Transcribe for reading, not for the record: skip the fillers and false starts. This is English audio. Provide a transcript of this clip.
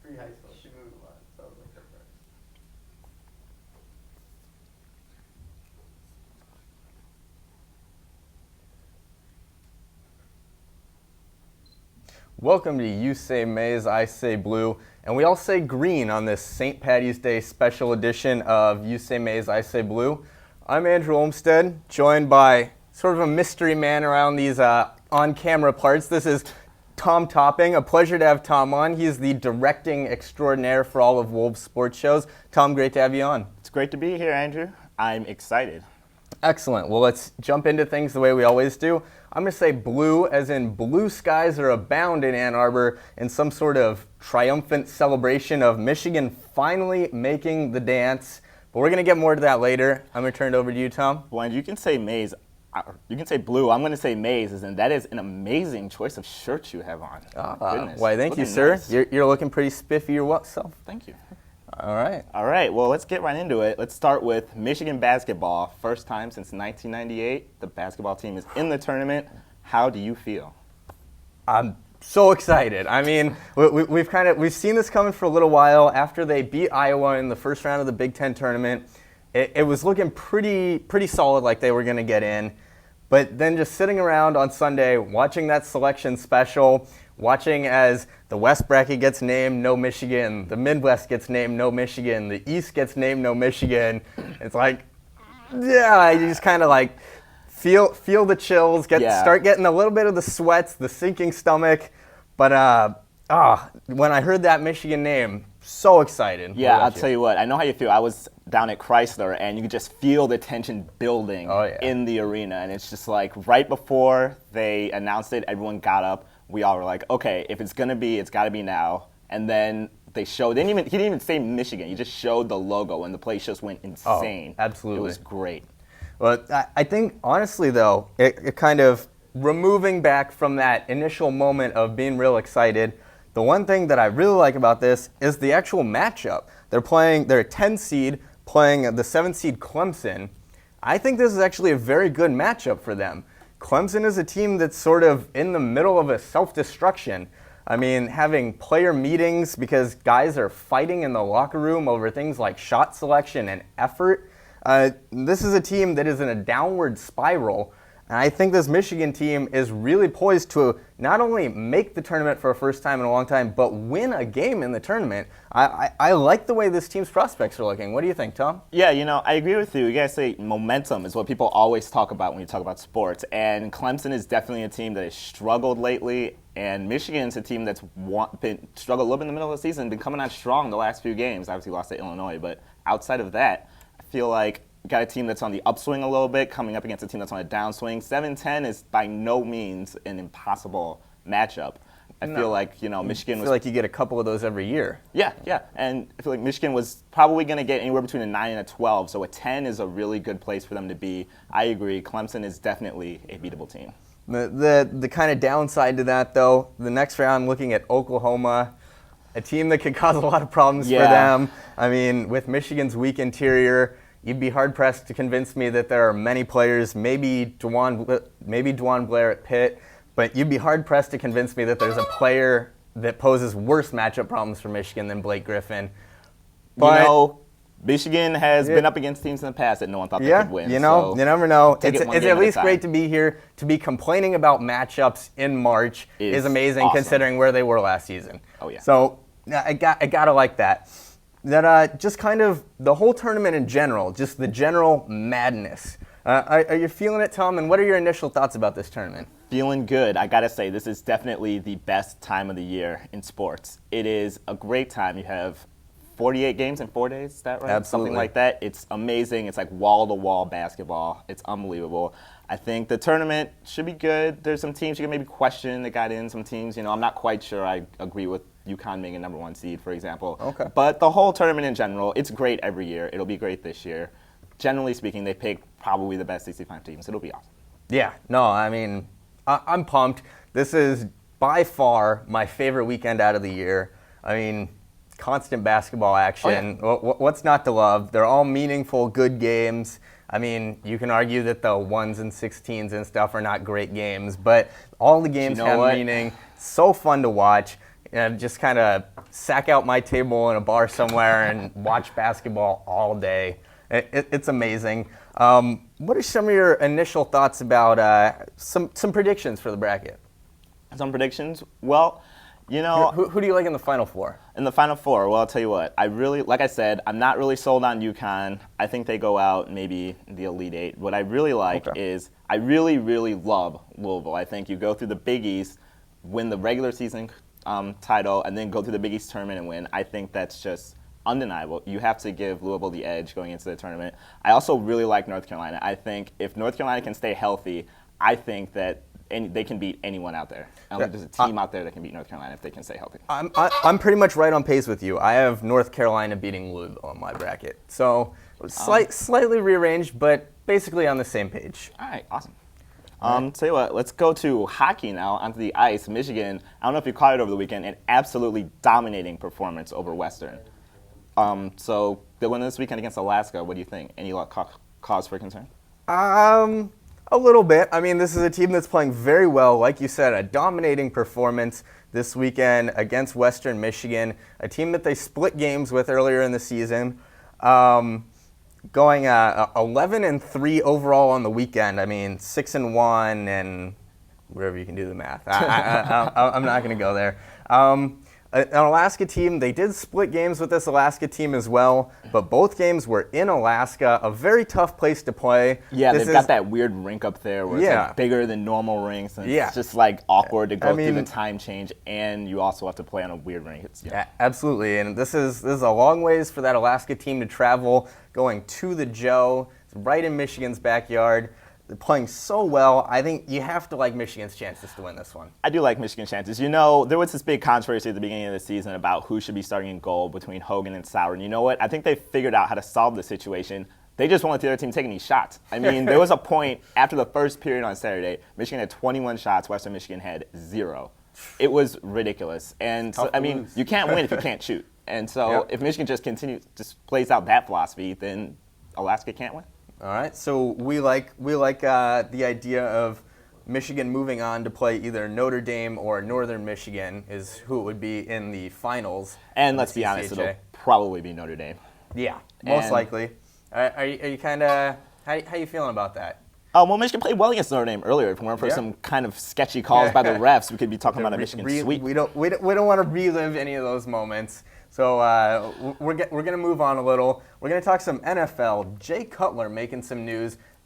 Pre-high school, she moved a lot, so it was like her first. Welcome to You Say Maize, I Say Blue, and we all say green on this St. Patty's Day special edition of You Say Maize, I Say Blue. I'm Andrew Olmsted, joined by sort of a mystery man around these on-camera parts. This is Tom Topping. A pleasure to have Tom on. He's the directing extraordinaire for all of Wolves sports shows. Tom, great to have you on. It's great to be here, Andrew. I'm excited. Excellent. Well, let's jump into things the way we always do. I'm going to say blue, as in blue skies are abound in Ann Arbor in some sort of triumphant celebration of Michigan finally making the dance. But we're going to get more to that later. I'm going to turn it over to you, Tom. Well, you can say maize. You can say blue. I'm going to say maize, and that is an amazing choice of shirt you have on. Goodness. Why, thank you, sir. Nice. You're looking pretty spiffy yourself. Thank you. All right. All right, well, let's get right into it. Let's start with Michigan basketball. First time since 1998, the basketball team is in the tournament. How do you feel? I'm so excited. I mean, we've seen this coming for a little while. After they beat Iowa in the first round of the Big Ten tournament, it was looking pretty solid, like they were going to get in. But then just sitting around on Sunday, watching that selection special, watching as the West bracket gets named no Michigan, the Midwest gets named no Michigan, the East gets named no Michigan. It's like, yeah, you just kind of like feel the chills, start getting a little bit of the sweats, the sinking stomach. But when I heard that Michigan name, so excited. Yeah, I'll tell you what. I know how you feel. I was down at Chrysler, and you could just feel the tension building in the arena. And it's just like right before they announced it, everyone got up. We all were like, okay, if it's going to be, it's got to be now. And then they showed, he didn't even say Michigan. He just showed the logo, and the place just went insane. Oh, absolutely. It was great. Well, I think, honestly, though, it kind of removing back from that initial moment of being real excited, the one thing that I really like about this is the actual matchup. They're a 10 seed playing the 7 seed Clemson. I think this is actually a very good matchup for them. Clemson is a team that's sort of in the middle of a self-destruction. I mean, having player meetings because guys are fighting in the locker room over things like shot selection and effort. This is a team that is in a downward spiral. And I think this Michigan team is really poised to not only make the tournament for a first time in a long time, but win a game in the tournament. I like the way this team's prospects are looking. What do you think, Tom? Yeah, I agree with you. You guys say momentum is what people always talk about when you talk about sports. And Clemson is definitely a team that has struggled lately. And Michigan's a team that's been struggled a little bit in the middle of the season, been coming on strong the last few games. Obviously lost to Illinois. But outside of that, I feel like got a team that's on the upswing a little bit, coming up against a team that's on a downswing. 7-10 is by no means an impossible matchup. I feel like, Michigan was... I feel like you get a couple of those every year. Yeah. And I feel like Michigan was probably going to get anywhere between a 9 and a 12, so a 10 is a really good place for them to be. I agree. Clemson is definitely a beatable team. The kind of downside to that, though, the next round looking at Oklahoma, a team that could cause a lot of problems for them. I mean, with Michigan's weak interior, you'd be hard-pressed to convince me that there are many players, maybe Dwan Blair at Pitt, but you'd be hard-pressed to convince me that there's a player that poses worse matchup problems for Michigan than Blake Griffin. But, Michigan has been up against teams in the past that no one thought they could win. You never know. It's at least great to be here. To be complaining about matchups in March is amazing, awesome, considering where they were last season. Oh, yeah. So I gotta like that. That just kind of the whole tournament in general, just the general madness. Are you feeling it, Tom? And what are your initial thoughts about this tournament? Feeling good. I gotta say, this is definitely the best time of the year in sports. It is a great time. You have 48 games in 4 days, is that right? Absolutely. Something like that. It's amazing. It's like wall-to-wall basketball. It's unbelievable. I think the tournament should be good. There's some teams you can maybe question that got in. Some teams, I'm not quite sure I agree with UConn being a number 1 seed, for example. Okay. But the whole tournament in general, it's great every year. It'll be great this year. Generally speaking, they pick probably the best 65 teams. It'll be awesome. Yeah. No, I mean, I'm pumped. This is by far my favorite weekend out of the year. I mean, constant basketball action. Oh, yeah. What's not to love? They're all meaningful, good games. I mean, you can argue that the 1s and 16s and stuff are not great games, but all the games have meaning. So fun to watch. and just kind of sack out my table in a bar somewhere and watch basketball all day. It's amazing. What are some of your initial thoughts about some predictions for the bracket? Some predictions? Well, you know, who do you like in the Final Four? In the Final Four, well, I'll tell you what. Like I said, I'm not really sold on UConn. I think they go out maybe the Elite Eight. What I really like is I really, really love Louisville. I think you go through the Big East, win the regular season title, and then go through the Big East tournament and win. I think that's just undeniable. You have to give Louisville the edge going into the tournament. I also really like North Carolina. I think if North Carolina can stay healthy, I think that they can beat anyone out there. There's a team out there that can beat North Carolina if they can stay healthy. I'm pretty much right on pace with you. I have North Carolina beating Louisville in my bracket. So slightly rearranged, but basically on the same page. All right, awesome. Tell you what, let's go to hockey now, onto the ice. Michigan, I don't know if you caught it over the weekend, an absolutely dominating performance over Western. So they won this weekend against Alaska. What do you think? Any cause for concern? A little bit. I mean, this is a team that's playing very well. Like you said, a dominating performance this weekend against Western Michigan, a team that they split games with earlier in the season, going 11-3 overall on the weekend. I mean, 6-1 and whatever you can do the math. I'm not going to go there. An Alaska team, they did split games with this Alaska team as well, but both games were in Alaska, a very tough place to play. Yeah, they've got that weird rink up there where it's like bigger than normal rinks, and it's just like awkward to go through the time change, and you also have to play on a weird rink. Absolutely, and this is a long ways for that Alaska team to travel, going to the Joe. It's right in Michigan's backyard. They're playing so well. I think you have to like Michigan's chances to win this one. I do like Michigan's chances. You know, there was this big controversy at the beginning of the season about who should be starting in goal between Hogan and Sauer. And you know what? I think they figured out how to solve the situation. They just won't let the other team take any shots. I mean, there was a point after the first period on Saturday, Michigan had 21 shots, Western Michigan had 0. It was ridiculous. And so, I mean, you can't win if you can't shoot. And so if Michigan just plays out that philosophy, then Alaska can't win. All right, so we like the idea of Michigan moving on to play either Notre Dame or Northern Michigan is who it would be in the finals. And let's be honest, it'll probably be Notre Dame. Yeah, most likely. Are you kind of how you feeling about that? Well, Michigan played well against Notre Dame earlier. If it weren't for some kind of sketchy calls by the refs, we could be talking about a Michigan sweep. We don't want to relive any of those moments. So we're going to move on a little. We're going to talk some NFL. Jay Cutler making some news